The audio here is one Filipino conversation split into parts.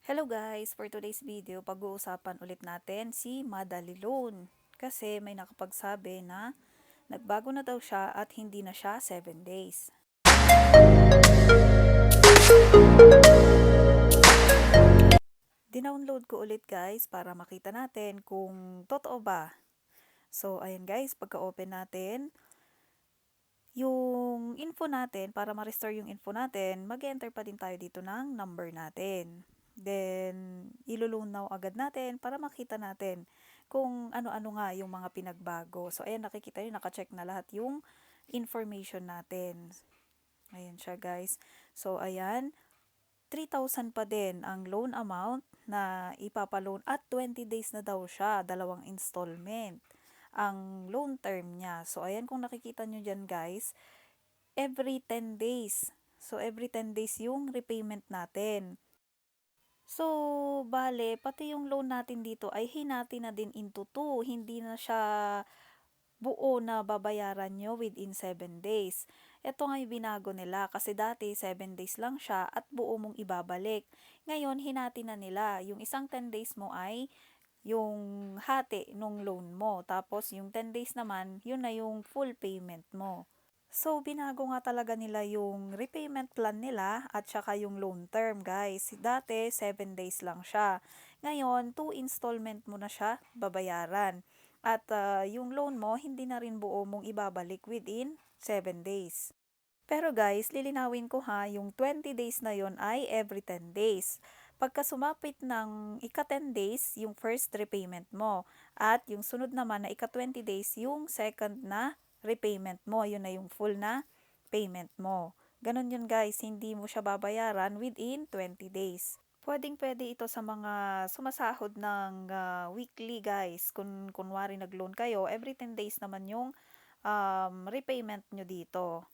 Hello guys! For today's video, pag-uusapan ulit natin si Madali Loan. Kasi may nakapagsabi na nagbago na daw siya at hindi na siya 7 days. Dinownload ko ulit guys para makita natin kung totoo ba. So ayan guys, pagka-open natin, yung info natin, para ma-restore yung info natin, mag-enter pa din tayo dito ng number natin. Then, ilulunaw agad natin para makita natin kung ano-ano nga yung mga pinagbago. So, ayan, nakikita nyo, nakacheck na lahat yung information natin. Ayan siya, guys. So, ayan, 3,000 pa din ang loan amount na ipapaloan at 20 days na daw siya, dalawang installment ang loan term niya. So, ayan, kung nakikita nyo dyan, guys, every 10 days. So, every 10 days yung repayment natin. So, bale, pati yung loan natin dito ay hinati na din into 2. Hindi na siya buo na babayaran nyo within 7 days. Ito nga yung binago nila kasi dati 7 days lang siya at buo mong ibabalik. Ngayon, hinati na nila. Yung isang 10 days mo ay yung hati nung loan mo. Tapos, yung 10 days naman, yun na yung full payment mo. So, binago nga talaga nila yung repayment plan nila at saka yung loan term, guys. Dati, 7 days lang siya. Ngayon, 2 installment mo na siya babayaran. At yung loan mo, hindi na rin buo mong ibabalik within 7 days. Pero guys, lilinawin ko ha, yung 20 days na yon ay every 10 days. Pagka sumapit ng ika-10 days, yung first repayment mo. At yung sunod naman na ika-20 days, yung second na repayment mo. Yun na yung full na payment mo. Ganon yun guys, hindi mo siya babayaran within 20 days. Pwedeng-pwede ito sa mga sumasahod ng weekly guys. Kung kunwari nag-loan kayo, every 10 days naman yung repayment nyo dito.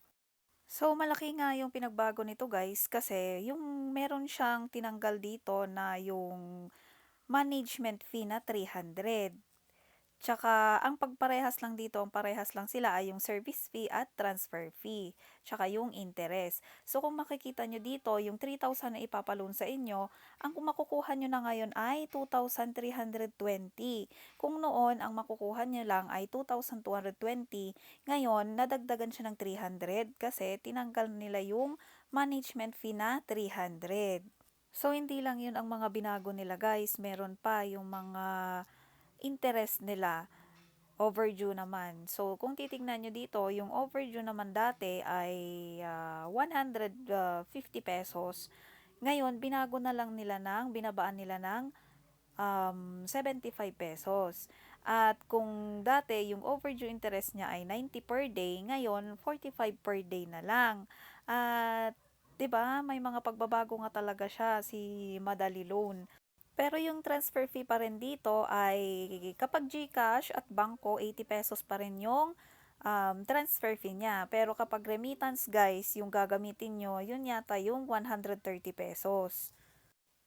So, malaki nga yung pinagbago nito guys kasi yung meron siyang tinanggal dito na yung management fee na 300. Tsaka, ang pagparehas lang dito, ang parehas lang sila ay yung service fee at transfer fee. Tsaka yung interest. So, kung makikita nyo dito, yung 3,000 na ipapaloan sa inyo, ang kung makukuha nyo na ngayon ay 2,320. Kung noon, ang makukuha nyo lang ay 2,220, ngayon, nadagdagan siya ng 300 kasi tinanggal nila yung management fee na 300. So, hindi lang yun ang mga binago nila guys. Meron pa yung mga interest nila, overdue naman. So, kung titingnan nyo dito, yung overdue naman dati ay 150 pesos. Ngayon, binago na lang nila binabaan nila ng 75 pesos. At kung dati, yung overdue interest niya ay 90 per day, ngayon, 45 per day na lang. At, 'di ba, may mga pagbabago nga talaga siya, si Madali Loan. Pero yung transfer fee pa rin dito ay kapag GCash at Bangko, 80 pesos pa rin yung transfer fee niya. Pero kapag remittance guys, yung gagamitin nyo, yun yata yung 130 pesos.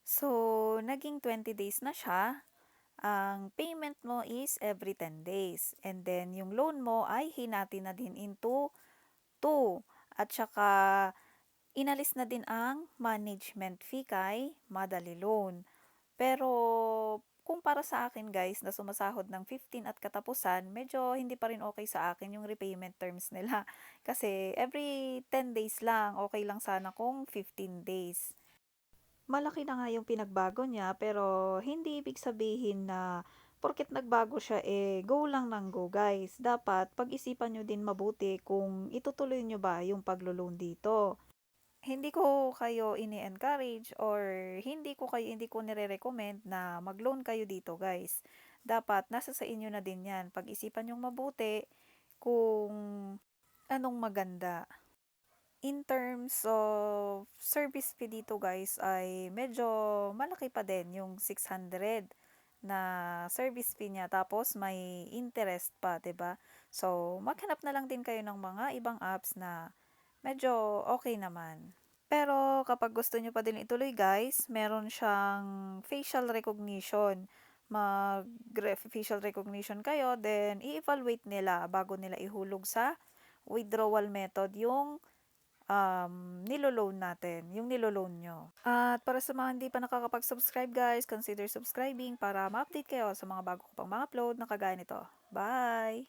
So, naging 20 days na siya. Ang payment mo is every 10 days. And then, yung loan mo ay hinati na din into 2. At saka, inalis na din ang management fee kay Madali Loan. Pero kung para sa akin guys na sumasahod ng 15 at katapusan, medyo hindi pa rin okay sa akin yung repayment terms nila. Kasi every 10 days lang, okay lang sana kung 15 days. Malaki na nga yung pinagbago niya pero hindi ibig sabihin na porket nagbago siya go lang ng go guys. Dapat pag-isipan nyo din mabuti kung itutuloy nyo ba yung paglo-loan dito. Hindi ko kayo ini-encourage or hindi ko nire-recommend na mag-loan kayo dito guys. Dapat nasa sa inyo na din yan. Pag-isipan yung mabuti kung anong maganda. In terms of service fee dito guys ay medyo malaki pa din yung 600 na service fee niya tapos may interest pa, 'di ba? So, maghanap na lang din kayo ng mga ibang apps na medyo okay naman. Pero kapag gusto nyo pa din ituloy guys, meron siyang facial recognition. Facial recognition kayo, then i-evaluate nila bago nila ihulog sa withdrawal method yung nilo-loan natin, yung nilo-loan nyo. At para sa mga hindi pa nakakapag-subscribe guys, consider subscribing para ma-update kayo sa mga bago ko pang mga upload na kagaya nito. Bye!